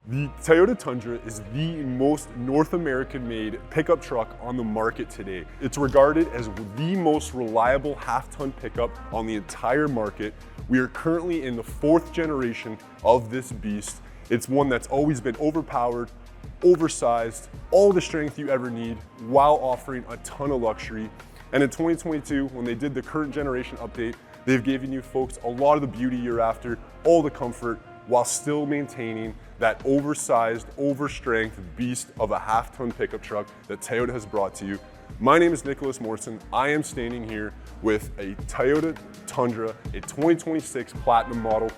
The Toyota Tundra is the most North American-made pickup truck on the market today. It's regarded as the most reliable half-ton pickup on the entire market. We are currently in the 4th generation of this beast. It's one that's always been overpowered, oversized, all the strength you ever need, while offering a ton of luxury. And in 2022, when they did the current generation update, they've given you folks a lot of the beauty you're after, all the comfort, while still maintaining that oversized, overstrength beast of a half-ton pickup truck that Toyota has brought to you. My name is Nicholas Morrison. I am standing here with a Toyota Tundra, a 2026 Platinum model.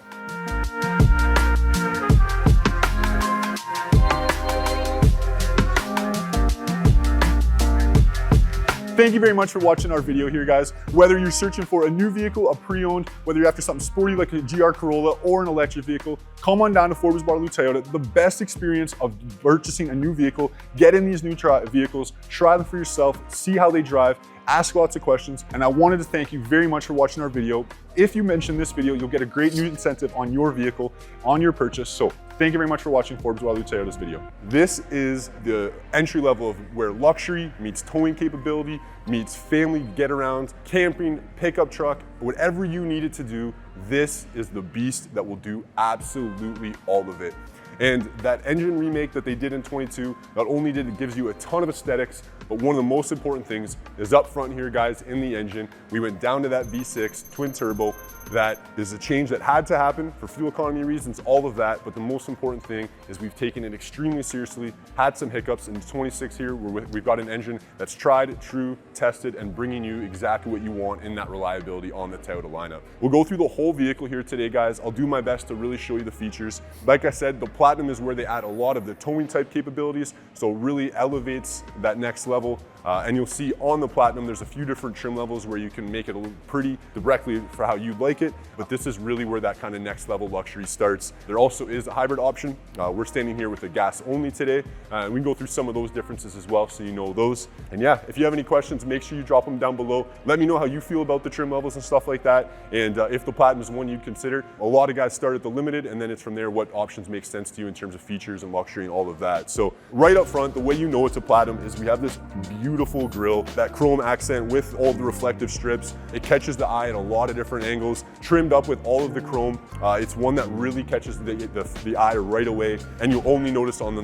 Thank you very much for watching our video here, guys. Whether you're searching for a new vehicle, a pre-owned, whether you're after something sporty like a GR Corolla or an electric vehicle, come on down to Waterloo Toyota. The best experience of purchasing a new vehicle. Get in these new vehicles, try them for yourself, see how they drive, ask lots of questions. And I wanted to thank you very much for watching our video. If you mention this video, you'll get a great new incentive on your vehicle, on your purchase. So thank you very much for watching Waterloo Toyota's video. This is the entry level of where luxury meets towing capability, meets family get around, camping, pickup truck, whatever you need it to do. This is the beast that will do absolutely all of it. And that engine remake that they did in 22, not only did it gives you a ton of aesthetics, but one of the most important things is up front here, guys, in the engine. We went down to that V6 twin turbo. That is a change that had to happen for fuel economy reasons, all of that. But the most important thing is we've taken it extremely seriously, had some hiccups. In 26 here, we've got an engine that's tried, true, tested, and bringing you exactly what you want in that reliability on the Toyota lineup. We'll go through the whole vehicle here today, guys. I'll do my best to really show you the features. Like I said, the Platinum is where they add a lot of the towing type capabilities, so it really elevates that next level. And you'll see on the Platinum, there's a few different trim levels where you can make it a little pretty directly for how you'd like it, but this is really where that kind of next level luxury starts. There also is a hybrid option. We're standing here with the gas only today. We can go through some of those differences as well, so you know those. And yeah, if you have any questions, make sure you drop them down below. Let me know how you feel about the trim levels and stuff like that. And if the Platinum is one you'd consider. A lot of guys start at the Limited, and then it's from there what options make sense to you in terms of features and luxury and all of that. So right up front, the way you know it's a Platinum is we have this beautiful grille, that chrome accent with all the reflective strips. It catches the eye at a lot of different angles, trimmed up with all of the chrome. It's one that really catches the eye right away, and you'll only notice on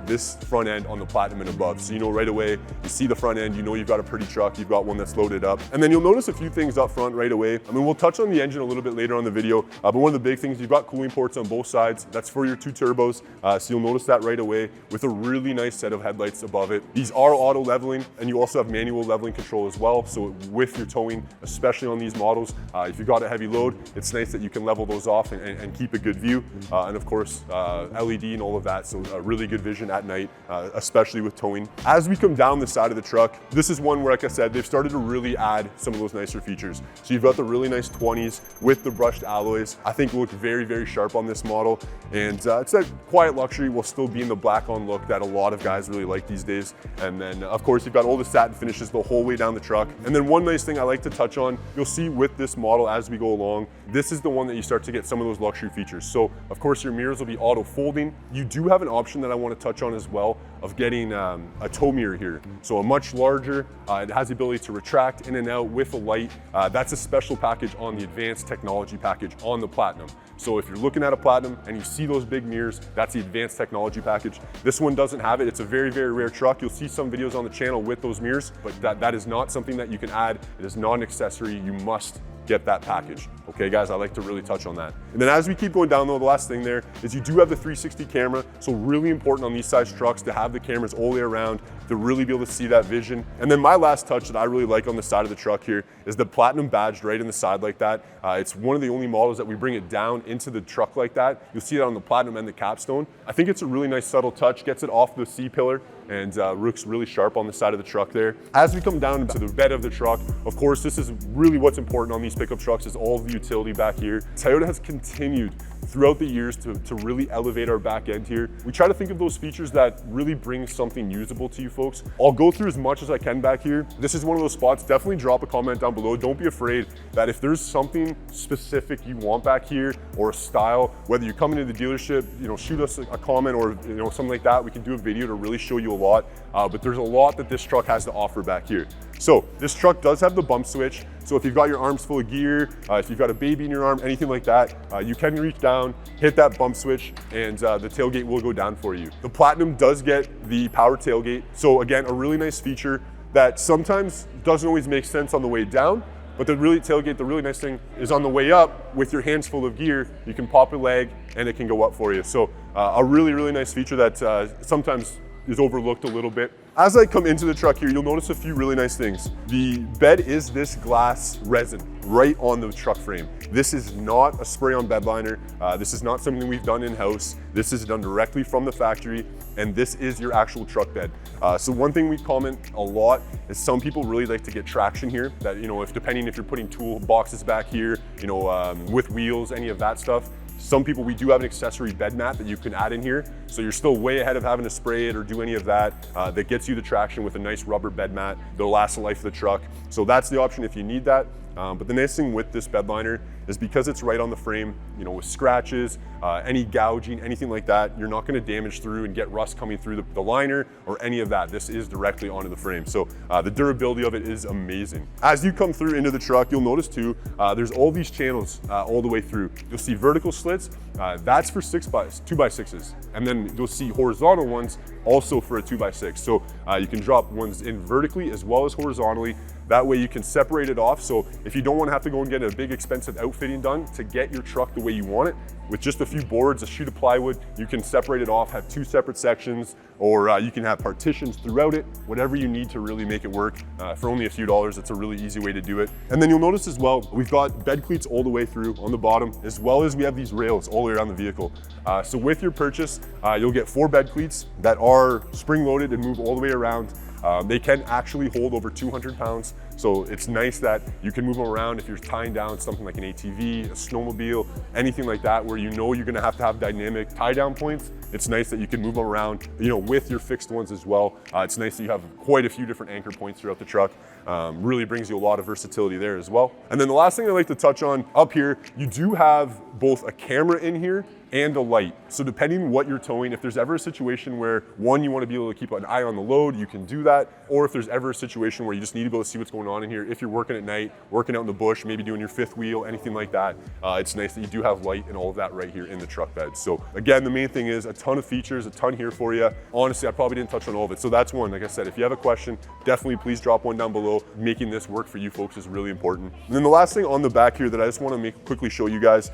this front end on the Platinum and above. So you know right away, you see the front end, you know you've got a pretty truck, you've got one that's loaded up. And then you'll notice a few things up front right away. I mean, we'll touch on the engine a little bit later on the video, but one of the big things, you've got cooling ports on both sides. That's for your 2 turbos, so you'll notice that right away with a really nice set of headlights above it. These are auto leveling, and you also have manual leveling control as well. So with your towing, especially on these models, if you've got a heavy load, it's nice that you can level those off and keep a good view. And of course, LED and all of that, so a really good vision at night, especially with towing. As we come down the side of the truck, this is one where, like I said, they've started to really add some of those nicer features. So you've got the really nice 20s with the brushed alloys. I think look very, very sharp on this model. And it's that quiet luxury while still being the black on look that a lot of guys really like these days. And then of course, you've got all the satin finishes the whole way down the truck. And then one nice thing I like to touch on, you'll see with this model as we go along, this is the one that you start to get some of those luxury features. So of course your mirrors will be auto folding. You do have an option that I want to touch on as well of getting a tow mirror here. So a much larger, it has the ability to retract in and out with a light. That's a special package on the advanced technology package on the Platinum. So if you're looking at a Platinum and you see those big mirrors, that's the advanced technology package. This one doesn't have it. It's a very, very rare truck. You'll see some videos on the channel with those mirrors, but that is not something that you can add. It is not an accessory. You must get that package. Okay, guys, I like to really touch on that. And then as we keep going down though, the last thing there is you do have the 360 camera. So really important on these size trucks to have the cameras all the way around to really be able to see that vision. And then my last touch that I really like on the side of the truck here is the Platinum badged right in the side like that. It's one of the only models that we bring it down into the truck like that. You'll see that on the Platinum and the capstone. I think it's a really nice subtle touch, gets it off the C-pillar, and looks really sharp on the side of the truck there. As we come down to the bed of the truck, of course, this is really what's important on these these pickup trucks is all the utility back here. Toyota has continued throughout the years to really elevate our back end here. We try to think of those features that really bring something usable to you folks. I'll go through as much as I can back here. This is one of those spots. Definitely drop a comment down below. Don't be afraid that if there's something specific you want back here, or a style, whether you're coming to the dealership, shoot us a comment or something like that. We can do a video to really show you a lot. But there's a lot that this truck has to offer back here. So this truck does have the bump switch. So if you've got your arms full of gear, if you've got a baby in your arm, anything like that, you can reach down, hit that bump switch, and the tailgate will go down for you. The Platinum does get the power tailgate. So again, a really nice feature that sometimes doesn't always make sense on the way down, but the really nice thing is on the way up, with your hands full of gear, you can pop a leg and it can go up for you. So a really nice feature that sometimes is overlooked a little bit. As I come into the truck here, you'll notice a few really nice things. The bed is this glass resin right on the truck frame. This is not a spray-on bed liner. This is not something we've done in-house. This is done directly from the factory, and this is your actual truck bed. So one thing we comment a lot is some people really like to get traction here. That depending if you're putting tool boxes back here, with wheels, any of that stuff. Some people, we do have an accessory bed mat that you can add in here. So you're still way ahead of having to spray it or do any of that. That gets you the traction with a nice rubber bed mat. They'll last the life of the truck. So that's the option if you need that. But the nice thing with this bed liner is because it's right on the frame, with scratches, any gouging, anything like that, you're not gonna damage through and get rust coming through the liner or any of that. This is directly onto the frame. So the durability of it is amazing. As you come through into the truck, you'll notice too, there's all these channels all the way through. You'll see vertical slits, that's for 2x6s. And then you'll see horizontal ones also for a 2x6. So you can drop ones in vertically as well as horizontally. That way you can separate it off. So if you don't want to have to go and get a big expensive outfitting done to get your truck the way you want it, with just a few boards, a sheet of plywood, you can separate it off, have two separate sections, or you can have partitions throughout it, whatever you need to really make it work. For only a few dollars, it's a really easy way to do it. And then you'll notice as well, we've got bed cleats all the way through on the bottom, as well as we have these rails all the way around the vehicle. So with your purchase, you'll get 4 bed cleats that are spring loaded and move all the way around. They can actually hold over 200 pounds. So it's nice that you can move them around if you're tying down something like an ATV, a snowmobile, anything like that, where you're gonna have to have dynamic tie down points. It's nice that you can move them around, with your fixed ones as well. It's nice that you have quite a few different anchor points throughout the truck. Really brings you a lot of versatility there as well. And then the last thing I like to touch on up here, you do have both a camera in here and a light. So depending what you're towing, if there's ever a situation where you want to be able to keep an eye on the load, you can do that. Or if there's ever a situation where you just need to be able to see what's going on in here, if you're working at night, working out in the bush, maybe doing your 5th wheel, anything like that, it's nice that you do have light and all of that right here in the truck bed. So again, the main thing is a ton of features, a ton here for you. Honestly, I probably didn't touch on all of it. So that's one. Like I said, if you have a question, definitely please drop one down below. Making this work for you folks is really important. And then the last thing on the back here that I just want to quickly show you guys,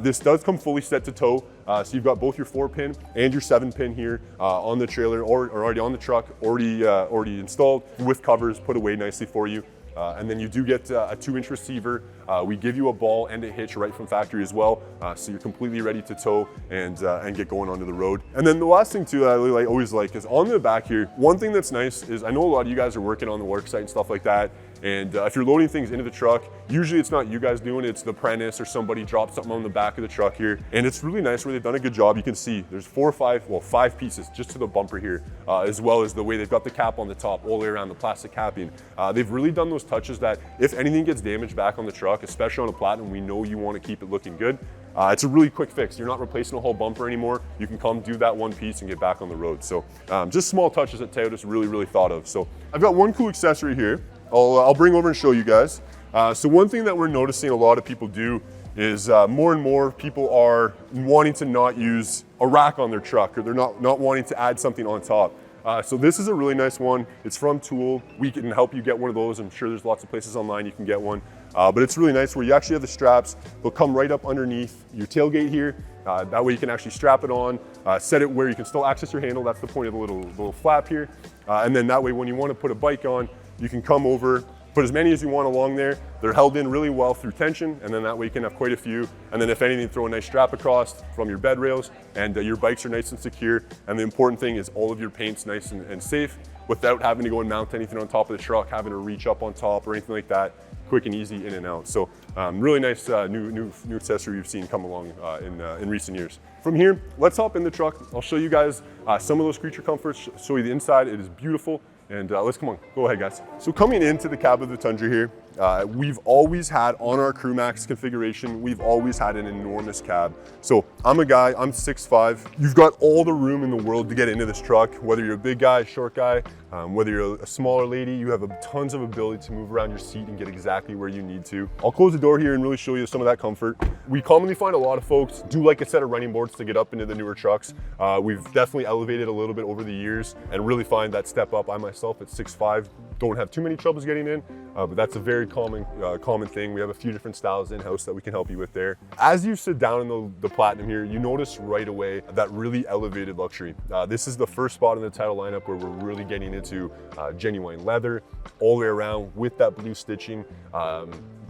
this does come fully set to tow. So you've got both your 4-pin and your 7-pin here on the trailer, or already on the truck, already installed with covers put away nicely for you. And then you do get a 2-inch receiver. We give you a ball and a hitch right from factory as well. So you're completely ready to tow and get going onto the road. And then the last thing too that I really always like is on the back here, one thing that's nice is I know a lot of you guys are working on the work site and stuff like that. And if you're loading things into the truck, usually it's not you guys doing it, it's the apprentice or somebody dropped something on the back of the truck here. And it's really nice where they've done a good job. You can see there's 5 pieces just to the bumper here, as well as the way they've got the cap on the top all the way around, the plastic capping. They've really done those touches that if anything gets damaged back on the truck, especially on a Platinum, we know you want to keep it looking good. It's a really quick fix. You're not replacing a whole bumper anymore. You can come do that one piece and get back on the road. So just small touches that Toyota's really thought of. So I've got one cool accessory here. I'll bring over and show you guys. So one thing that we're noticing a lot of people do is more and more people are wanting to not use a rack on their truck, or they're not wanting to add something on top. So this is a really nice one. It's from Tool. We can help you get one of those. I'm sure there's lots of places online you can get one. But it's really nice where you actually have the straps. They'll come right up underneath your tailgate here. That way you can actually strap it on, set it where you can still access your handle. That's the point of the little flap here. And then that way when you want to put a bike on, you can come over, Put as many as you want along there. They're held in really well through tension, and then that way you can have quite a few. And then if anything, throw a nice strap across from your bed rails, and your bikes are nice and secure. And the important thing is all of your paint's nice and safe without having to go and mount anything on top of the truck, having to reach up on top or anything like that. Quick and easy in and out. So really nice new accessory you've seen come along in recent years. From here, let's hop in the truck. I'll show you guys some of those creature comforts, show you the inside. It is beautiful. And let's come on, go ahead guys. So coming into the cab of the Tundra here, we've always had on our Crew Max configuration, we've always had an enormous cab. So I'm a guy, I'm 6'5". You've got all the room in the world to get into this truck, whether you're a big guy, short guy, whether you're a smaller lady, you have tons of ability to move around your seat and get exactly where you need to. I'll close the door here and really show you some of that comfort. We commonly find a lot of folks do like a set of running boards to get up into the newer trucks. We've definitely elevated a little bit over the years and really find that step up. I myself at 6'5", don't have too many troubles getting in, but that's a very common thing. We have a few different styles in-house that we can help you with there. As you sit down in the Platinum here, you notice right away that really elevated luxury. This is the first spot in the title lineup where we're really getting into genuine leather all the way around with that blue stitching.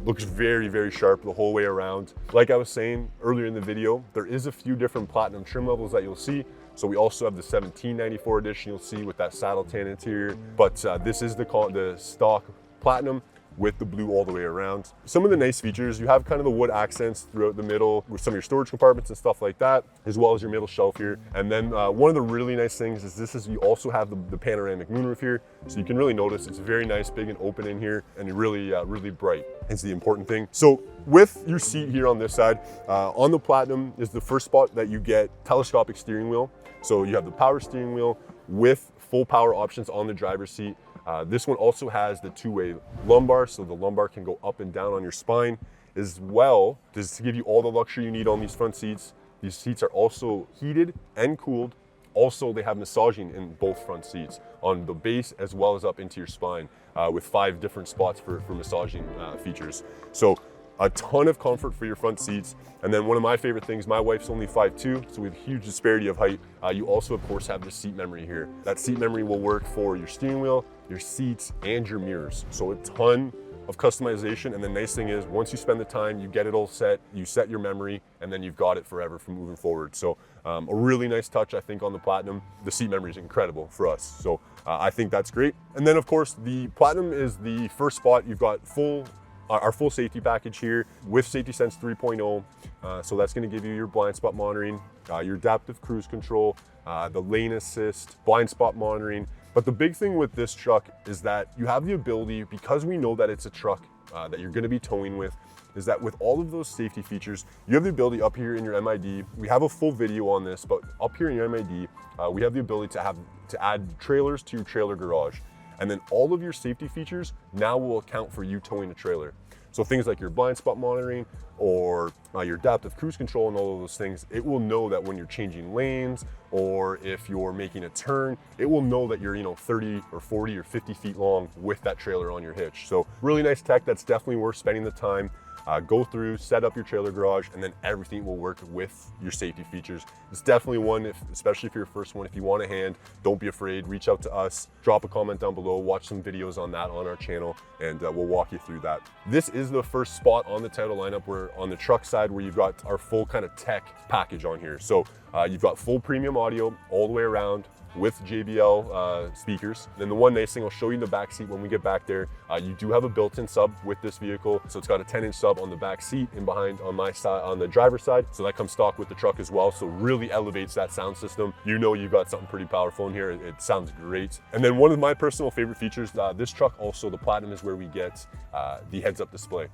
Looks very, very sharp the whole way around. Like I was saying earlier in the video, there is a few different Platinum trim levels that you'll see. So we also have the 1794 edition you'll see with that saddle tan interior, but this is the stock Platinum with the blue all the way around. Some of the nice features, you have kind of the wood accents throughout the middle with some of your storage compartments and stuff like that, as well as your middle shelf here. And then one of the really nice things is you also have the panoramic moonroof here. So you can really notice it's very nice, big and open in here, and really bright is the important thing. So with your seat here on this side, on the Platinum is the first spot that you get telescopic steering wheel. So you have the power steering wheel with full power options on the driver's seat. This one also has the two-way lumbar, so the lumbar can go up and down on your spine as well, just to give you all the luxury you need on these front seats. These seats are also heated and cooled. Also, they have massaging in both front seats on the base as well as up into your spine with 5 different spots for massaging features. So a ton of comfort for your front seats. And then one of my favorite things, my wife's only 5'2", so we have a huge disparity of height. You also, of course, have the seat memory here. That seat memory will work for your steering wheel, your seats, and your mirrors. So a ton of customization. And the nice thing is, once you spend the time, you get it all set, you set your memory, and then you've got it forever from moving forward. So a really nice touch, I think, on the Platinum. The seat memory is incredible for us. So I think that's great. And then, of course, the Platinum is the first spot. You've got our full safety package here with Safety Sense 3.0. So that's going to give you your blind spot monitoring, your adaptive cruise control, the lane assist, blind spot monitoring. But the big thing with this truck is that you have the ability, because we know that it's a truck that you're going to be towing with, is that with all of those safety features, you have the ability up here in your MID. We have a full video on this, but up here in your MID, we have the ability to add trailers to your trailer garage. And then all of your safety features now will account for you towing a trailer. So things like your blind spot monitoring or your adaptive cruise control and all of those things, it will know that when you're changing lanes or if you're making a turn, it will know that you're 30 or 40 or 50 feet long with that trailer on your hitch. So really nice tech that's definitely worth spending the time. Go through, set up your trailer garage, and then everything will work with your safety features. It's definitely one, especially if you're your first one, if you want a hand, don't be afraid, reach out to us, drop a comment down below, watch some videos on that on our channel, and we'll walk you through that. This is the first spot on the title lineup where on the truck side where you've got our full kind of tech package on here. So you've got full premium audio all the way around, with JBL speakers. Then the one nice thing, I'll show you in the back seat when we get back there, you do have a built-in sub with this vehicle. So it's got a 10-inch sub on the back seat and behind on my side, on the driver's side. So that comes stock with the truck as well. So really elevates that sound system. You've got something pretty powerful in here. It sounds great. And then one of my personal favorite features, this truck also, the Platinum, is where we get the heads-up display.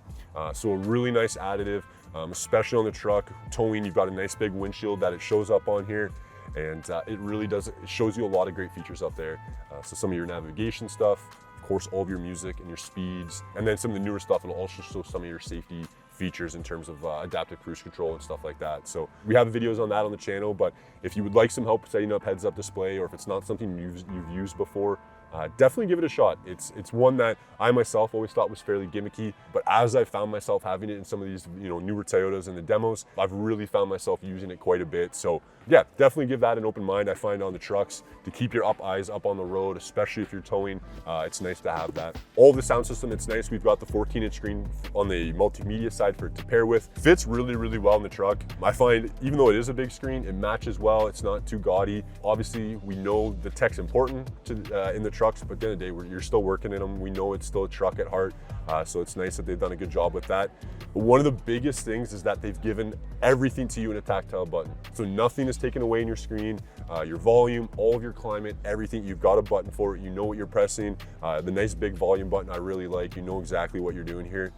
So a really nice additive, especially on the truck. Towing, you've got a nice big windshield that it shows up on here. And it really does, it shows you a lot of great features up there. So some of your navigation stuff, of course, all of your music and your speeds, and then some of the newer stuff, and also show some of your safety features in terms of adaptive cruise control and stuff like that. So we have videos on that on the channel, but if you would like some help setting up heads-up display, or if it's not something you've used before, definitely give it a shot. It's one that I myself always thought was fairly gimmicky, but as I found myself having it in some of these newer Toyotas and the demos, I've really found myself using it quite a bit. So yeah, definitely give that an open mind. I find on the trucks to keep your eyes up on the road, especially if you're towing, it's nice to have that. All of the sound system, it's nice. We've got the 14-inch screen on the multimedia side for it to pair with. Fits really well in the truck. I find even though it is a big screen, it matches well. It's not too gaudy. Obviously, we know the tech's important in the trucks, but at the end of the day, you're still working in them. We know it's still a truck at heart, so it's nice that they've done a good job with that. But one of the biggest things is that they've given everything to you in a tactile button. So nothing is taken away in your screen, your volume, all of your climate, everything. You've got a button for it. You know what you're pressing. The nice big volume button I really like. You know exactly what you're doing here.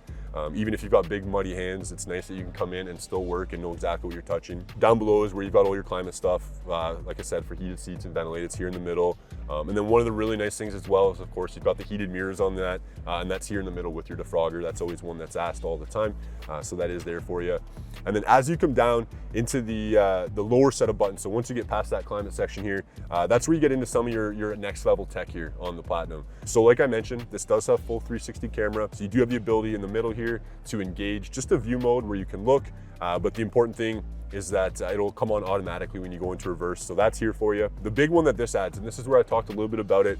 Even if you've got big muddy hands, it's nice that you can come in and still work and know exactly what you're touching. Down below is where you've got all your climate stuff. Like I said, for heated seats and ventilated, it's here in the middle. And then one of the really nice things as well is, of course, you've got the heated mirrors on that, and that's here in the middle with your defrogger. That's always one that's asked all the time, so that is there for you. And then as you come down into the lower set of buttons, so once you get past that climate section here, that's where you get into some of your next level tech here on the Platinum. So like I mentioned, this does have full 360 camera, so you do have the ability in the middle here to engage just a view mode where you can look, but the important thing is that it'll come on automatically when you go into reverse. So that's here for you. The big one that this adds, and this is where I talked a little bit about it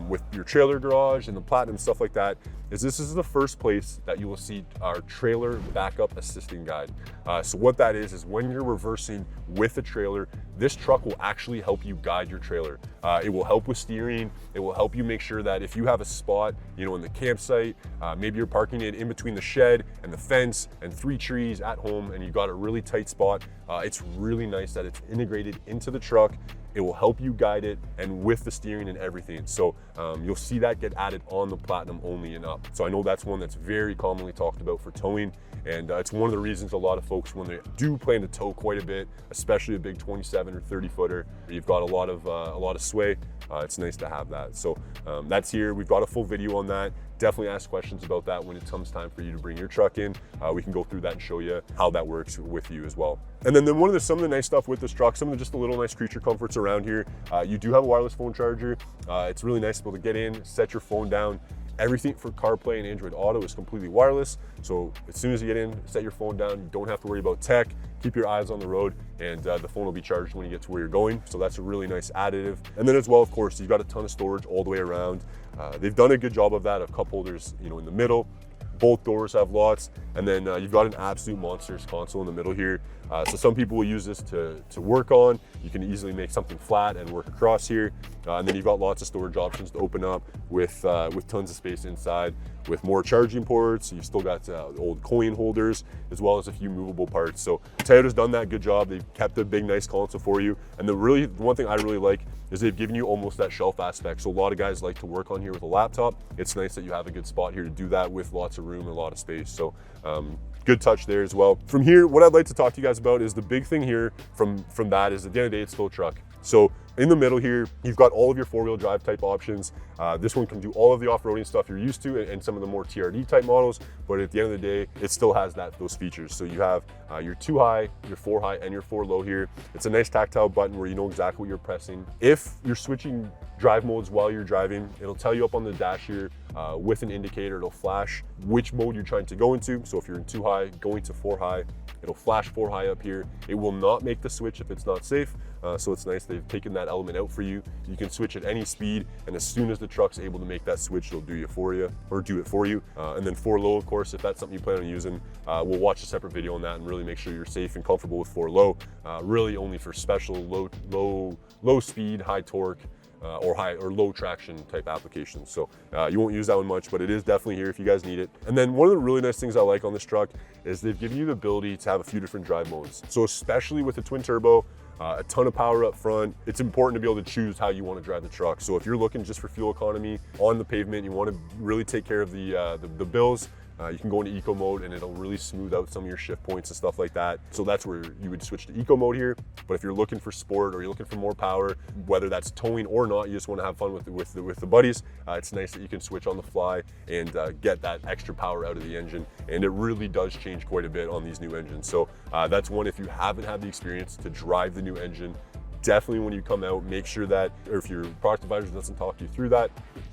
with your trailer garage and the Platinum, stuff like that, is this is the first place that you will see our trailer backup assisting guide. So what that is when you're reversing with a trailer, this truck will actually help you guide your trailer. It will help with steering. It will help you make sure that if you have a spot, in the campsite, maybe you're parking it in between the shed and the fence and 3 trees at home, and you've got a really tight spot. It's really nice that it's integrated into the truck. It will help you guide it, and with the steering and everything. So you'll see that get added on the Platinum only and up. So I know that's one that's very commonly talked about for towing, and it's one of the reasons a lot of folks, when they do plan to tow quite a bit, especially a big 27 or 30 footer, you've got a lot of sway. It's nice to have that. So that's here. We've got a full video on that. Definitely ask questions about that when it comes time for you to bring your truck in. We can go through that and show you how that works with you as well. And then some of the nice stuff with this truck, some of just the little nice creature comforts around here. You do have a wireless phone charger. It's really nice to be able to get in, set your phone down. Everything for CarPlay and Android Auto is completely wireless. So as soon as you get in, set your phone down. You don't have to worry about tech. Keep your eyes on the road, and the phone will be charged when you get to where you're going. So that's a really nice additive. And then as well, of course, you've got a ton of storage all the way around. They've done a good job of that, of cup holders, in the middle. Both doors have lots, and then you've got an absolute monstrous console in the middle here. So some people will use this to work on. You can easily make something flat and work across here. And then you've got lots of storage options to open up with tons of space inside, with more charging ports. You've still got old coin holders, as well as a few movable parts. So Toyota's done that good job. They've kept a big, nice console for you. And the one thing I really like is they've given you almost that shelf aspect. So a lot of guys like to work on here with a laptop. It's nice that you have a good spot here to do that with lots of room and a lot of space. So good touch there as well. From here, what I'd like to talk to you guys about is the big thing here from that is, at the end of the day, it's still a truck. So in the middle here, you've got all of your 4-wheel drive type options. This one can do all of the off-roading stuff you're used to and some of the more TRD type models, but at the end of the day, it still has those features. So you have your 2 high, your 4 high, and your 4 low here. It's a nice tactile button where you know exactly what you're pressing. If you're switching drive modes while you're driving, it'll tell you up on the dash here with an indicator. It'll flash which mode you're trying to go into. So if you're in 2 high, going to 4 high, it'll flash 4 high up here. It will not make the switch if it's not safe. So it's nice they've taken that element out for you. You can switch at any speed, and as soon as the truck's able to make that switch, it'll do it for you. And then 4 low, of course, if that's something you plan on using, we'll watch a separate video on that and really make sure you're safe and comfortable with 4 low. Really only for special low speed, high torque, or low traction type applications. So you won't use that one much, but it is definitely here if you guys need it. And then one of the really nice things I like on this truck is they've given you the ability to have a few different drive modes. So especially with the twin turbo, a ton of power up front, it's important to be able to choose how you want to drive the truck. So if you're looking just for fuel economy on the pavement, you want to really take care of the bills, you can go into eco mode and it'll really smooth out some of your shift points and stuff like that. So that's where you would switch to eco mode here. But if you're looking for sport or you're looking for more power, whether that's towing or not, you just want to have fun with the buddies, it's nice that you can switch on the fly and get that extra power out of the engine. And it really does change quite a bit on these new engines. So that's one, if you haven't had the experience to drive the new engine, definitely when you come out, make sure that, or if your product advisor doesn't talk you through that,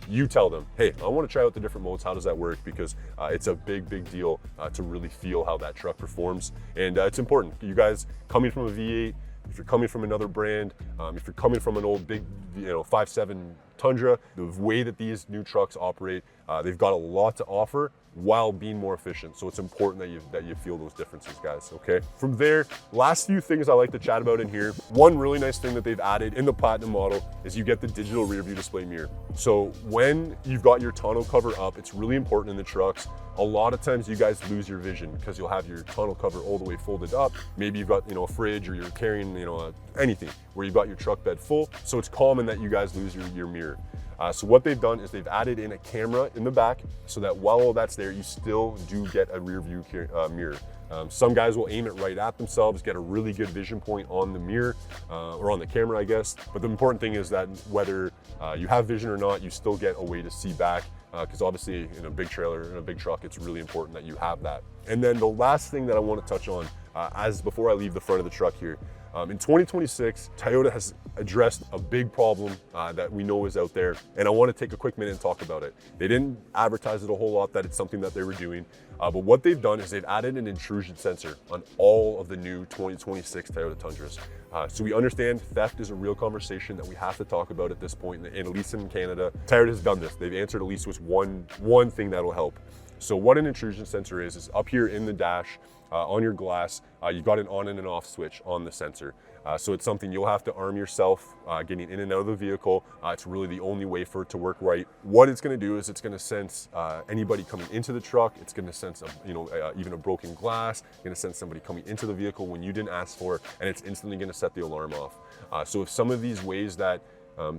you tell them, hey, I want to try out the different modes. How does that work? Because it's a big deal to really feel how that truck performs. And it's important. You guys coming from a V8, if you're coming from another brand, if you're coming from an old big, 5.7 Tundra, the way that these new trucks operate, they've got a lot to offer while being more efficient. So it's important that you feel those differences, guys, okay? From there, last few things I like to chat about in here. One really nice thing that they've added in the Platinum model is you get the digital rear view display mirror. So when you've got your tonneau cover up, it's really important in the trucks. A lot of times you guys lose your vision because you'll have your tonneau cover all the way folded up. Maybe you've got, a fridge, or you're carrying, anything where you've got your truck bed full. So it's common that you guys lose your mirror. So what they've done is they've added in a camera in the back so that while all that's there, you still do get a rear view mirror. Some guys will aim it right at themselves, get a really good vision point on the mirror, or on the camera, I guess. But the important thing is that whether you have vision or not, you still get a way to see back. Because obviously in a big trailer, in a big truck, it's really important that you have that. And then the last thing that I want to touch on, before I leave the front of the truck here, in 2026, Toyota has addressed a big problem that we know is out there, and I want to take a quick minute and talk about it. They didn't advertise it a whole lot that it's something that they were doing, but what they've done is they've added an intrusion sensor on all of the new 2026 Toyota Tundras. So we understand theft is a real conversation that we have to talk about at this point, and at least in Canada, Toyota has done this. They've answered at least with one thing that'll help. So what an intrusion sensor is up here in the dash, on your glass, you've got an on and an off switch on the sensor. So it's something you'll have to arm yourself getting in and out of the vehicle. It's really the only way for it to work right. What it's going to do is it's going to sense anybody coming into the truck. It's going to sense even a broken glass. It's going to sense somebody coming into the vehicle when you didn't ask for it, and it's instantly going to set the alarm off. So if some of these ways that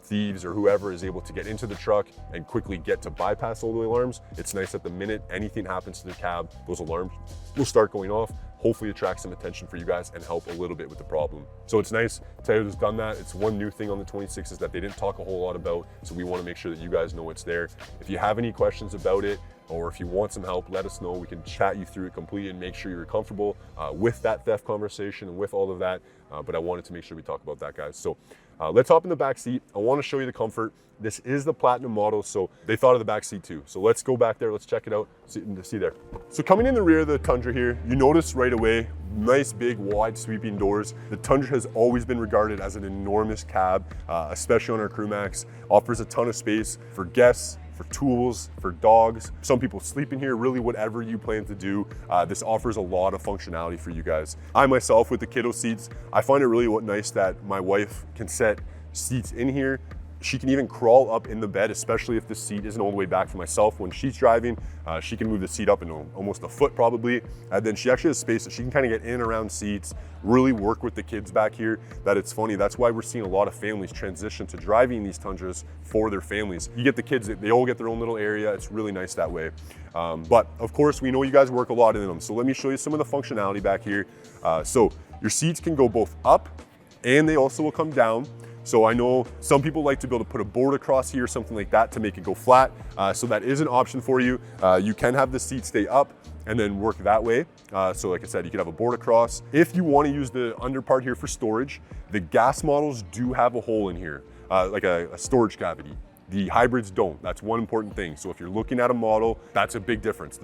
thieves or whoever is able to get into the truck and quickly get to bypass all the alarms, it's nice that the minute anything happens to the cab, those alarms will start going off, hopefully attract some attention for you guys and help a little bit with the problem. So it's nice Toyota's done that. It's one new thing on the 26s that they didn't talk a whole lot about, so we want to make sure that you guys know it's there. If you have any questions about it, or if you want some help, let us know. We can chat you through it completely and make sure you're comfortable with that theft conversation and with all of that. But I wanted to make sure we talk about that, guys. So let's hop in the back seat. I want to show you the comfort. This is the Platinum model, so they thought of the back seat too. So let's go back there. Let's check it out. See there. So coming in the rear of the Tundra here, you notice right away, nice big wide sweeping doors. The Tundra has always been regarded as an enormous cab, especially on our Crew Max. Offers a ton of space for guests, for tools, for dogs. Some people sleep in here, really whatever you plan to do. This offers a lot of functionality for you guys. I myself, with the kiddo seats, I find it really nice that my wife can set seats in here. She can even crawl up in the bed, especially if the seat isn't all the way back for myself. When she's driving, she can move the seat up almost a foot probably. And then she actually has space that she can kind of get in and around seats, really work with the kids back here. That it's funny, that's why we're seeing a lot of families transition to driving these Tundras for their families. You get the kids, they all get their own little area. It's really nice that way. But of course, we know you guys work a lot in them. So let me show you some of the functionality back here. So your seats can go both up and they also will come down. So I know some people like to be able to put a board across here, something like that, to make it go flat. So that is an option for you. You can have the seat stay up and then work that way. So like I said, you could have a board across. If you want to use the under part here for storage, the gas models do have a hole in here, like a storage cavity. The hybrids don't. That's one important thing. So if you're looking at a model, that's a big difference.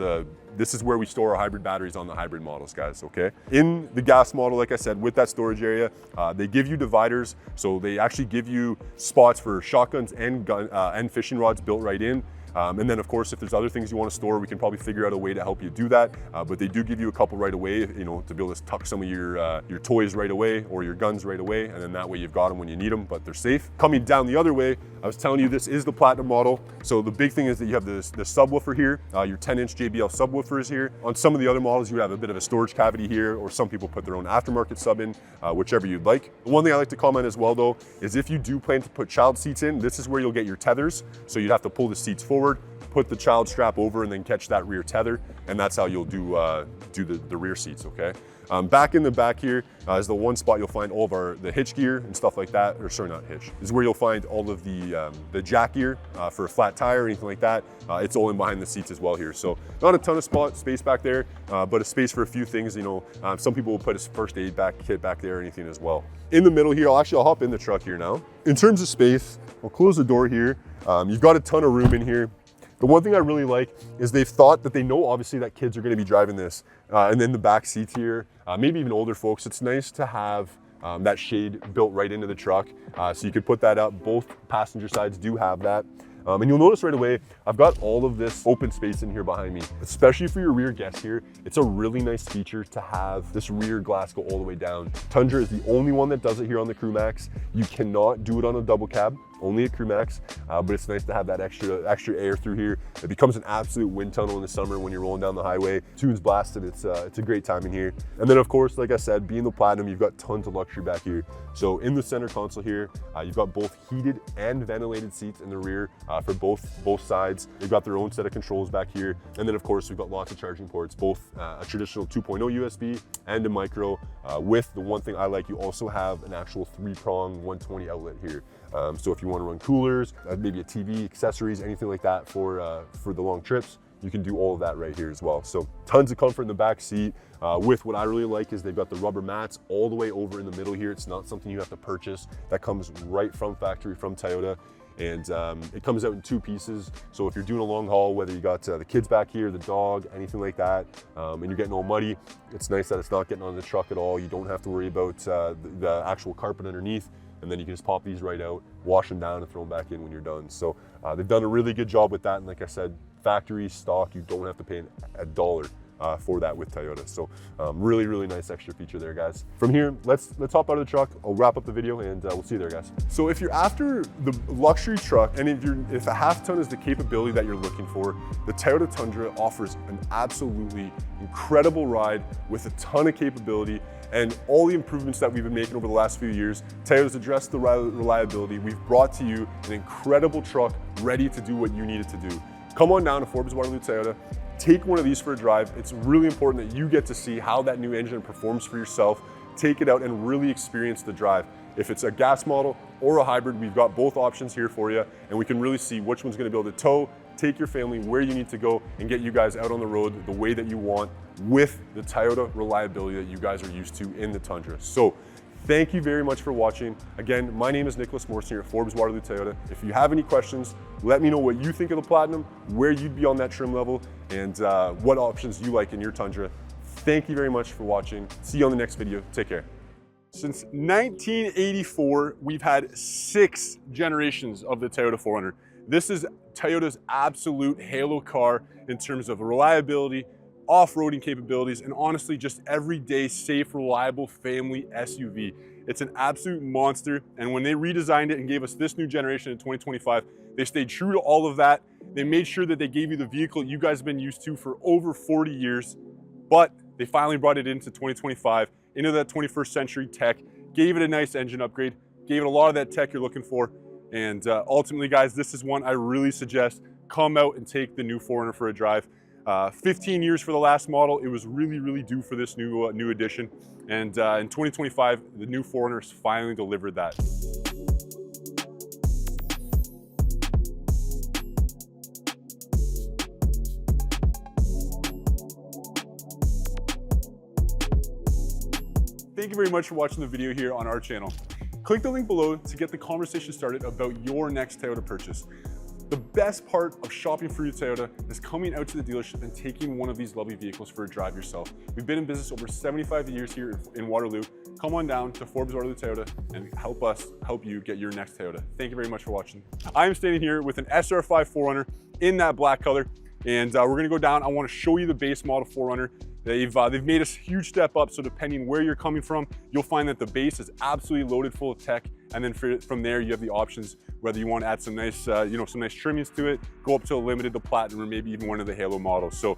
This is where we store our hybrid batteries on the hybrid models, guys, okay? In the gas model, like I said, with that storage area, they give you dividers. So they actually give you spots for shotguns and fishing rods built right in. And then of course, if there's other things you want to store, we can probably figure out a way to help you do that. But they do give you a couple right away, to be able to tuck some of your toys right away or your guns right away. And then that way you've got them when you need them, but they're safe. Coming down the other way, I was telling you this is the Platinum model. So the big thing is that you have the subwoofer here. Your 10-inch JBL subwoofer is here. On some of the other models, you have a bit of a storage cavity here, or some people put their own aftermarket sub in, whichever you'd like. The one thing I like to comment as well though, is if you do plan to put child seats in, this is where you'll get your tethers. So you'd have to pull the seats forward, put the child strap over and then catch that rear tether, and that's how you'll do the rear seats, okay? Back in the back here is the one spot you'll find all of the hitch gear and stuff like that, or sorry, not hitch. This is where you'll find all of the jack gear for a flat tire or anything like that. It's all in behind the seats as well here. So not a ton of space back there, but a space for a few things. You know, some people will put a first aid kit back there or anything as well. In the middle here, I'll hop in the truck here now. In terms of space, I'll close the door here. You've got a ton of room in here. The one thing I really like is they've thought that they know obviously that kids are going to be driving this, and then the back seats here, maybe even older folks. It's nice to have that shade built right into the truck, so you could put that up. Both passenger sides do have that. And you'll notice right away, I've got all of this open space in here behind me, especially for your rear guests here. It's a really nice feature to have this rear glass go all the way down. Tundra is the only one that does it here on the Crew Max. You cannot do it on a double cab, only a Crew Max, but it's nice to have that extra air through here. It becomes an absolute wind tunnel in the summer when you're rolling down the highway. Tunes blasted, it's a great time in here. And then of course, like I said, being the Platinum, you've got tons of luxury back here. So in the center console here, you've got both heated and ventilated seats in the rear for both sides. They've got their own set of controls back here. And then of course, we've got lots of charging ports, both a traditional 2.0 USB and a micro. With the one thing I like, you also have an actual 3-prong 120 outlet here. So if you want to run coolers, maybe a TV, accessories, anything like that for the long trips, you can do all of that right here as well. So tons of comfort in the back seat. With what I really like is they've got the rubber mats all the way over in the middle here. It's not something you have to purchase. That comes right from factory from Toyota. And it comes out in 2 pieces. So if you're doing a long haul, whether you got the kids back here, the dog, anything like that, and you're getting all muddy, it's nice that it's not getting on the truck at all. You don't have to worry about the actual carpet underneath. And then you can just pop these right out, wash them down and throw them back in when you're done. So they've done a really good job with that. And like I said, factory stock, you don't have to pay a dollar for that with Toyota. So really, really nice extra feature there, guys. From here, let's hop out of the truck. I'll wrap up the video and we'll see you there, guys. So if you're after the luxury truck, and if a half ton is the capability that you're looking for, the Toyota Tundra offers an absolutely incredible ride with a ton of capability. And all the improvements that we've been making over the last few years, Toyota's addressed the reliability. We've brought to you an incredible truck ready to do what you need it to do. Come on down to Forbes Waterloo Toyota, take one of these for a drive. It's really important that you get to see how that new engine performs for yourself. Take it out and really experience the drive. If it's a gas model or a hybrid, we've got both options here for you, and we can really see which one's gonna be able to tow, take your family where you need to go, and get you guys out on the road the way that you want with the Toyota reliability that you guys are used to in the Tundra. So thank you very much for watching. Again, my name is Nicholas Morrison here at Forbes Waterloo Toyota. If you have any questions, let me know what you think of the Platinum, where you'd be on that trim level, and what options you like in your Tundra. Thank you very much for watching. See you on the next video. Take care. Since 1984, we've had 6 generations of the Toyota 4Runner. This is Toyota's absolute halo car in terms of reliability, off-roading capabilities, and honestly, just everyday, safe, reliable family SUV. It's an absolute monster, and when they redesigned it and gave us this new generation in 2025, they stayed true to all of that. They made sure that they gave you the vehicle you guys have been used to for over 40 years, but they finally brought it into 2025, into that 21st century tech, gave it a nice engine upgrade, gave it a lot of that tech you're looking for, and ultimately, guys, this is one I really suggest. Come out and take the new 4Runner for a drive. 15 years for the last model. It was really, really due for this new edition. And in 2025, the new 4Runner finally delivered that. Thank you very much for watching the video here on our channel. Click the link below to get the conversation started about your next Toyota purchase. The best part of shopping for your Toyota is coming out to the dealership and taking one of these lovely vehicles for a drive yourself. We've been in business over 75 years here in Waterloo. Come on down to Forbes Waterloo Toyota and help us help you get your next Toyota. Thank you very much for watching. I am standing here with an SR5 4Runner in that black color, and we're gonna go down. I wanna show you the base model 4Runner. They've made a huge step up, so depending where you're coming from, you'll find that the base is absolutely loaded full of tech, and then from there you have the options whether you want to add some nice, some nice trimmings to it, go up to a limited, the Platinum, or maybe even one of the Halo models. So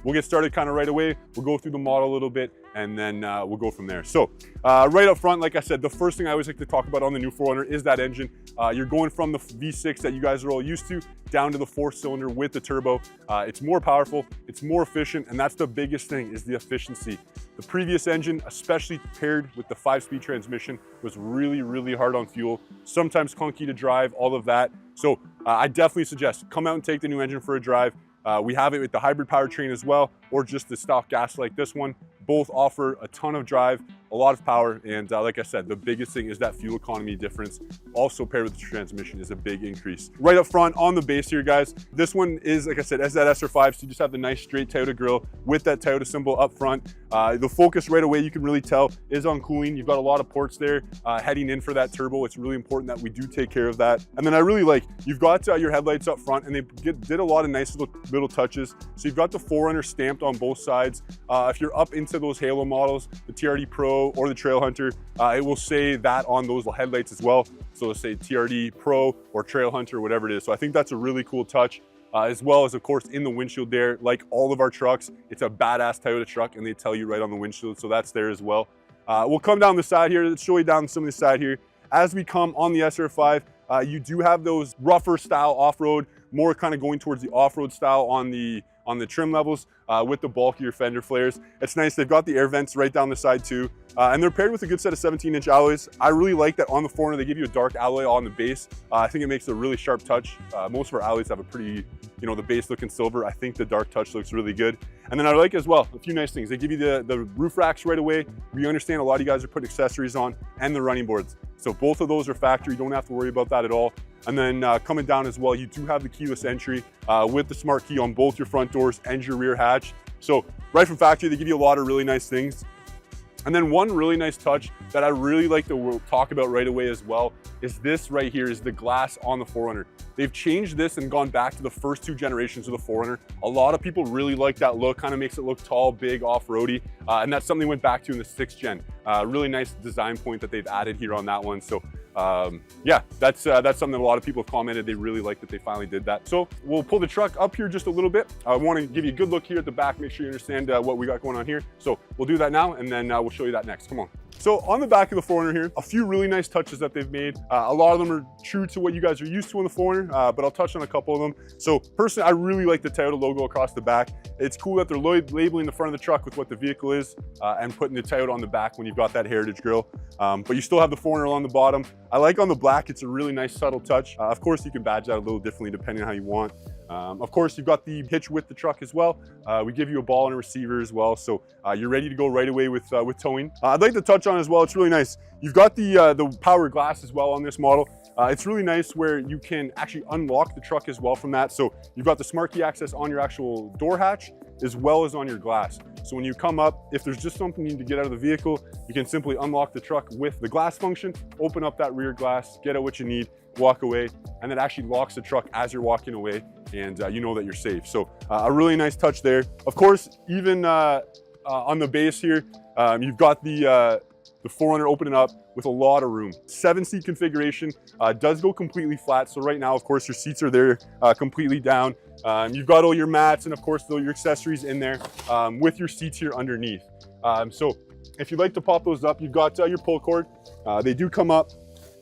we'll get started kind of right away. We'll go through the model a little bit, and then we'll go from there. So right up front, like I said, the first thing I always like to talk about on the new 4Runner is that engine. You're going from the V6 that you guys are all used to down to the 4-cylinder with the turbo. It's more powerful, it's more efficient, and that's the biggest thing, is the efficiency. The previous engine, especially paired with the 5-speed transmission, was really, really hard on fuel, sometimes clunky to drive, all of that. So I definitely suggest come out and take the new engine for a drive. We have it with the hybrid powertrain as well, or just the stock gas like this one. Both offer a ton of drive, a lot of power, and like I said, the biggest thing is that fuel economy difference. Also paired with the transmission is a big increase. Right up front on the base here, guys, this one is, like I said, as that SR5, so you just have the nice straight Toyota grille with that Toyota symbol up front. The focus right away, you can really tell, is on cooling. You've got a lot of ports there heading in for that turbo. It's really important that we do take care of that. And then I really like, you've got your headlights up front, and they did a lot of nice little touches. So you've got the 4Runner stamped on both sides. If you're up into those Halo models, the TRD Pro or the Trail Hunter, it will say that on those headlights as well. So it'll say TRD Pro or Trail Hunter, whatever it is. So I think that's a really cool touch. As well as, of course, in the windshield there, like all of our trucks, it's a badass Toyota truck, and they tell you right on the windshield, so that's there as well. We'll come down the side here. Let's show you down some of the side here. As we come on the SR5, you do have those rougher style off-road, more kind of going towards the off-road style on the trim levels with the bulkier fender flares. It's nice. They've got the air vents right down the side too. And they're paired with a good set of 17-inch alloys. I really like that on the 4Runner, they give you a dark alloy on the base. I think it makes a really sharp touch. Most of our alloys have a pretty, the base looking silver. I think the dark touch looks really good. And then I like as well, a few nice things. They give you the roof racks right away. We understand a lot of you guys are putting accessories on, and the running boards. So both of those are factory. You don't have to worry about that at all. And then coming down as well, you do have the keyless entry with the smart key on both your front doors and your rear hatch. So right from factory, they give you a lot of really nice things. And then one really nice touch that I really like to talk about right away as well is this right here, is the glass on the 4Runner. They've changed this and gone back to the first 2 generations of the 4Runner. A lot of people really like that look, kind of makes it look tall, big, off-roady, and that's something they went back to in the 6th gen. Really nice design point that they've added here on that one. So yeah, that's something that a lot of people have commented. They really like that they finally did that. So we'll pull the truck up here just a little bit. I want to give you a good look here at the back, make sure you understand what we got going on here. So we'll do that now, and then we'll show you that next. Come on. So on the back of the 4Runner here, a few really nice touches that they've made. A lot of them are true to what you guys are used to on the 4Runner, but I'll touch on a couple of them. So personally, I really like the Toyota logo across the back. It's cool that they're labeling the front of the truck with what the vehicle is and putting the Toyota on the back when you've got that Heritage grille. But you still have the 4Runner on the bottom. I like on the black, it's a really nice subtle touch. Of course, you can badge that a little differently depending on how you want. Of course, you've got the hitch with the truck as well. We give you a ball and a receiver as well, so you're ready to go right away with towing. I'd like to touch on as well, it's really nice. You've got the power glass as well on this model. It's really nice where you can actually unlock the truck as well from that. So you've got the smart key access on your actual door hatch as well as on your glass. So when you come up, if there's just something you need to get out of the vehicle, you can simply unlock the truck with the glass function, open up that rear glass, get out what you need, walk away, and it actually locks the truck as you're walking away, and you know that you're safe. So a really nice touch there. Of course, even on the base here, you've got the 4Runner opening up with a lot of room. 7-seat configuration, does go completely flat. So right now, of course, your seats are there completely down. You've got all your mats and of course all your accessories in there with your seats here underneath. So if you'd like to pop those up, you've got your pull cord. They do come up,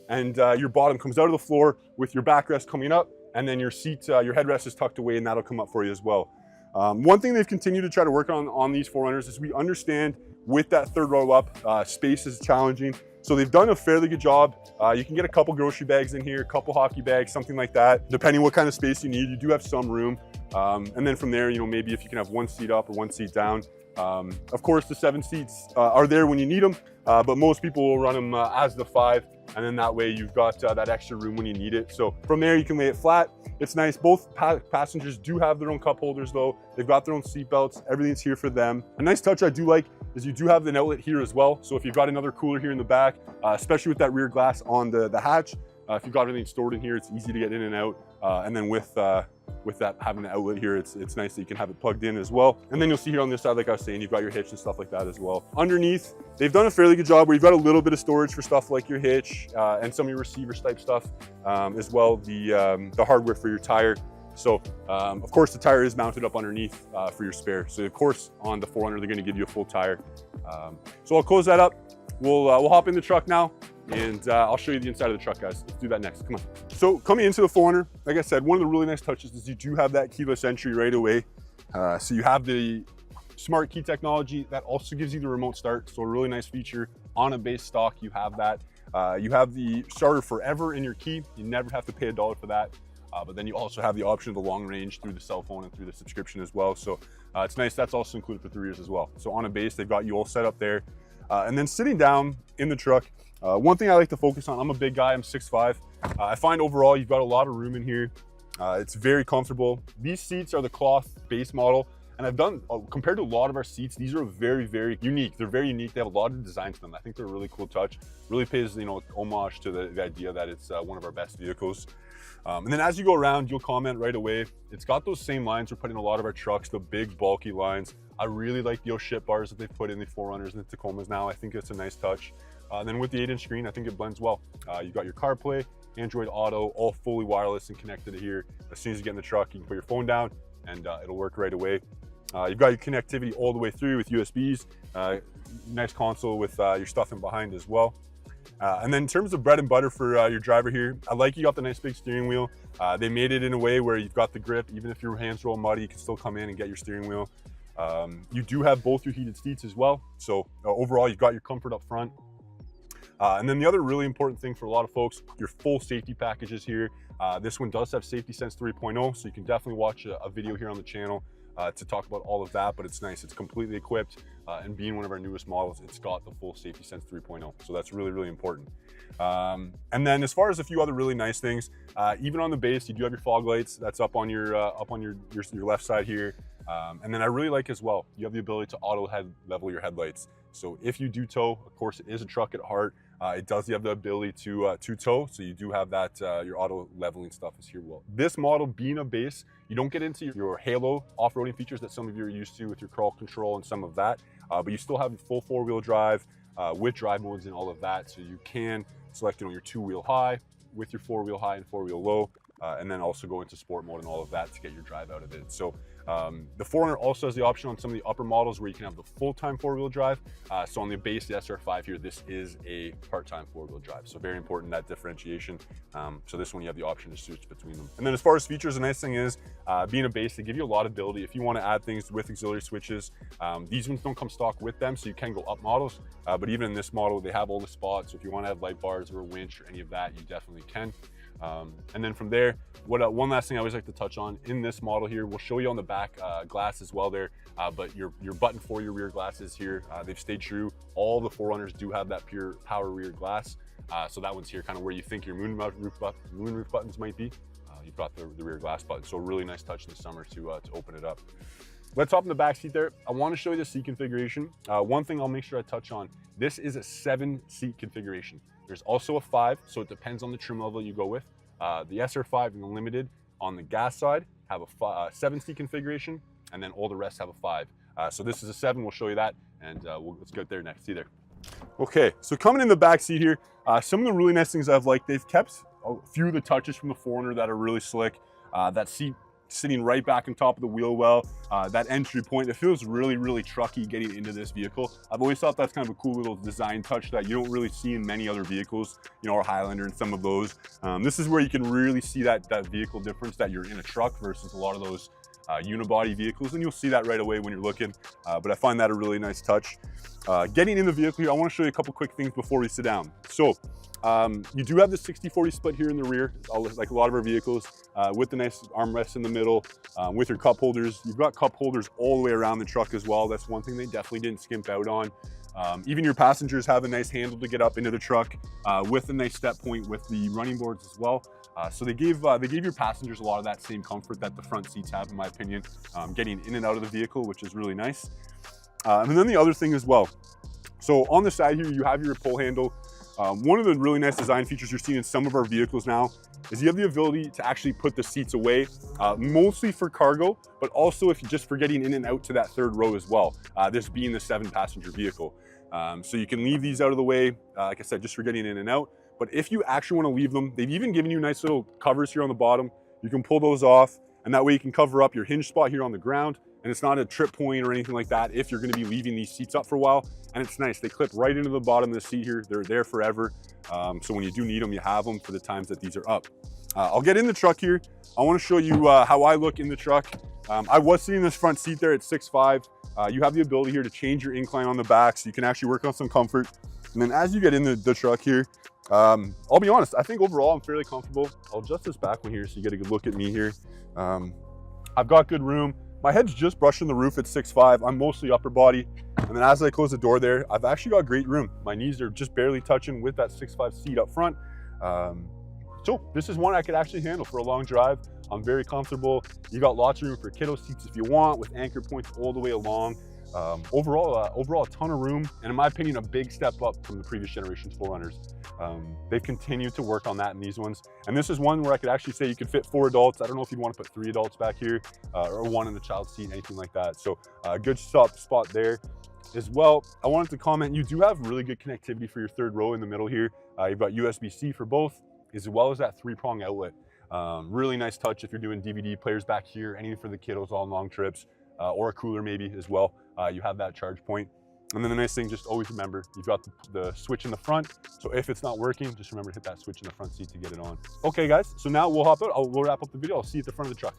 and your bottom comes out of the floor with your backrest coming up, and then your seat, your headrest is tucked away, and that'll come up for you as well. One thing they've continued to try to work on these 4Runners is we understand with that third row up, space is challenging. So they've done a fairly good job. You can get a couple grocery bags in here, a couple hockey bags, something like that. Depending what kind of space you need, you do have some room. And then from there, maybe if you can have 1 seat up or 1 seat down. Of course, the 7 seats are there when you need them, but most people will run them as the 5, and then that way you've got that extra room when you need it. So from there, you can lay it flat. It's nice. Both passengers do have their own cup holders though. They've got their own seat belts. Everything's here for them. A nice touch I do like is you do have an outlet here as well. So if you've got another cooler here in the back, especially with that rear glass on the hatch, if you've got everything stored in here, it's easy to get in and out. And then with that having an outlet here, it's nice that you can have it plugged in as well. And then you'll see here on this side, like I was saying, you've got your hitch and stuff like that as well. Underneath, they've done a fairly good job where you've got a little bit of storage for stuff like your hitch and some of your receivers type stuff, as well the hardware for your tire. So of course the tire is mounted up underneath for your spare. So of course on the 4Runner they're going to give you a full tire. So I'll close that up. We'll hop in the truck now, and I'll show you the inside of the truck, guys. Let's do that next. Come on. So coming into the 4Runner, like I said, one of the really nice touches is you do have that keyless entry right away. So you have the smart key technology that also gives you the remote start. So a really nice feature on a base stock. You have that. You have the starter forever in your key. You never have to pay $1 for that. But then you also have the option of the long range through the cell phone and through the subscription as well. So it's nice. That's also included for 3 years as well. So on a base, they've got you all set up there. And then sitting down in the truck, one thing I like to focus on, I'm a big guy, I'm 6'5". I find overall you've got a lot of room in here. It's very comfortable. These seats are the cloth base model. And I've done, compared to a lot of our seats, these are very, very unique. They're very unique. They have a lot of design to them. I think they're a really cool touch. Really pays, homage to the idea that it's one of our best vehicles. And then as you go around, you'll comment right away. It's got those same lines we're putting in a lot of our trucks, the big bulky lines. I really like the ship bars that they've put in the 4Runners and the Tacomas now. I think it's a nice touch. And then with the 8-inch screen, I think it blends well. You've got your CarPlay, Android Auto, all fully wireless and connected here. As soon as you get in the truck, you can put your phone down and it'll work right away. You've got your connectivity all the way through with USBs. Nice console with your stuff in behind as well. And then in terms of bread and butter for your driver here, I like you got the nice big steering wheel. They made it in a way where you've got the grip. Even if your hands roll muddy, you can still come in and get your steering wheel. You do have both your heated seats as well. So overall, you've got your comfort up front. And then the other really important thing for a lot of folks, your full safety packages here. This one does have Safety Sense 3.0, so you can definitely watch a video here on the channel to talk about all of that, but it's nice. It's completely equipped, and being one of our newest models, it's got the full Safety Sense 3.0, so that's really, really important. And then as far as a few other really nice things, even on the base, you do have your fog lights. That's up on your left side here. And then I really like as well, you have the ability to auto level your headlights. So if you do tow, of course it is a truck at heart, it does have the ability to tow, so you do have that, your auto leveling stuff is here. Well, this model being a base, you don't get into your halo off-roading features that some of you are used to with your crawl control and some of that, but you still have full 4-wheel drive with drive modes and all of that, so you can select your 2-wheel high with your 4-wheel high and 4-wheel low, and then also go into sport mode and all of that to get your drive out of it. So the 4Runner also has the option on some of the upper models where you can have the full-time 4-wheel drive. So on the base, the SR5 here, this is a part-time 4-wheel drive. So very important, that differentiation. So this one, you have the option to switch between them. And then as far as features, the nice thing is, being a base, they give you a lot of ability. If you want to add things with auxiliary switches, these ones don't come stock with them, so you can go up models. But even in this model, they have all the spots. So if you want to add light bars or a winch or any of that, you definitely can. And then from there, one last thing I always like to touch on in this model here, we'll show you on the back glass as well there, but your button for your rear glass is here. They've stayed true. All the 4Runners do have that pure power rear glass. So that one's here kind of where you think your moonroof buttons might be. You've got the rear glass button. So a really nice touch in the summer to open it up. Let's hop in the back seat there. I want to show you the seat configuration. One thing I'll make sure I touch on, this is a 7-seat configuration. There's also a 5, so it depends on the trim level you go with. The SR5 and the Limited on the gas side have a 7-seat configuration, and then all the rest have a 5. So this is a 7, we'll show you that, and let's get there next. See you there. Okay, so coming in the back seat here, some of the really nice things I've liked, they've kept a few of the touches from the 4Runner that are really slick. That seat sitting right back on top of the wheel well, that entry point, it feels really, really trucky getting into this vehicle. I've always thought that's kind of a cool little design touch that you don't really see in many other vehicles, our Highlander and some of those. This is where you can really see that vehicle difference, that you're in a truck versus a lot of those unibody vehicles, and you'll see that right away when you're looking, but I find that a really nice touch. Getting in the vehicle here, I want to show you a couple quick things before we sit down. So you do have the 60-40 split here in the rear, like a lot of our vehicles, with the nice armrests in the middle, with your cup holders. You've got cup holders all the way around the truck as well. That's one thing they definitely didn't skimp out on. Even your passengers have a nice handle to get up into the truck, with a nice step point with the running boards as well. So they gave your passengers a lot of that same comfort that the front seats have, in my opinion, getting in and out of the vehicle, which is really nice. And then the other thing as well, so on the side here, you have your pull handle. One of the really nice design features you're seeing in some of our vehicles now is you have the ability to actually put the seats away, mostly for cargo, but also if you're just for getting in and out to that third row as well, this being the 7-passenger vehicle. So you can leave these out of the way, like I said, just for getting in and out. But if you actually want to leave them, they've even given you nice little covers here on the bottom. You can pull those off. and that way you can cover up your hinge spot here on the ground, and it's not a trip point or anything like that if you're gonna be leaving these seats up for a while. And it's nice, they clip right into the bottom of the seat here. They're there forever. So when you do need them, you have them for the times that these are up. I'll get in the truck here. I wanna show you how I look in the truck. I was sitting in this front seat there at 6'5". You have the ability here to change your incline on the back, so you can actually work on some comfort. And then as you get in the truck here, I'll be honest, I think overall I'm fairly comfortable. I'll adjust this back one here so you get a good look at me here. I've got good room. My head's just brushing the roof at 6'5". I'm mostly upper body. And then as I close the door there, I've actually got great room. My knees are just barely touching with that 6'5" seat up front. So this is one I could actually handle for a long drive. I'm very comfortable. You got lots of room for kiddo seats if you want, with anchor points all the way along. Overall a ton of room, and in my opinion, a big step up from the previous generation's 4Runners. They've continued to work on that in these ones. And this is one where I could actually say you could fit 4 adults. I don't know if you'd want to put 3 adults back here, or 1 in the child seat, anything like that. So a good spot there. As well, I wanted to comment, you do have really good connectivity for your 3rd row in the middle here. You've got USB-C for both, as well as that 3-prong outlet. Really nice touch if you're doing DVD players back here, anything for the kiddos on long trips, or a cooler maybe as well. You have that charge point. And then the nice thing, just always remember, you've got the switch in the front. So if it's not working, just remember to hit that switch in the front seat to get it on. Okay guys, so now we'll hop out. We'll wrap up the video. I'll see you at the front of the truck.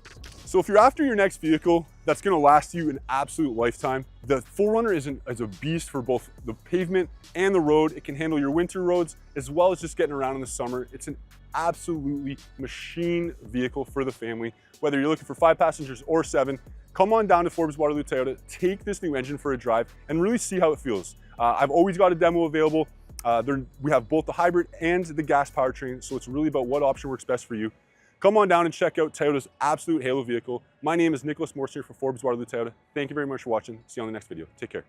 So if you're after your next vehicle that's gonna last you an absolute lifetime, the 4Runner is a beast for both the pavement and the road. It can handle your winter roads as well as just getting around in the summer. It's an absolutely machine vehicle for the family. Whether you're looking for 5 passengers or 7, come on down to Forbes Waterloo Toyota, take this new engine for a drive and really see how it feels. I've always got a demo available. We have both the hybrid and the gas powertrain, so it's really about what option works best for you. Come on down and check out Toyota's absolute halo vehicle. My name is Nicholas Morse here for Forbes Waterloo Toyota. Thank you very much for watching. See you on the next video. Take care.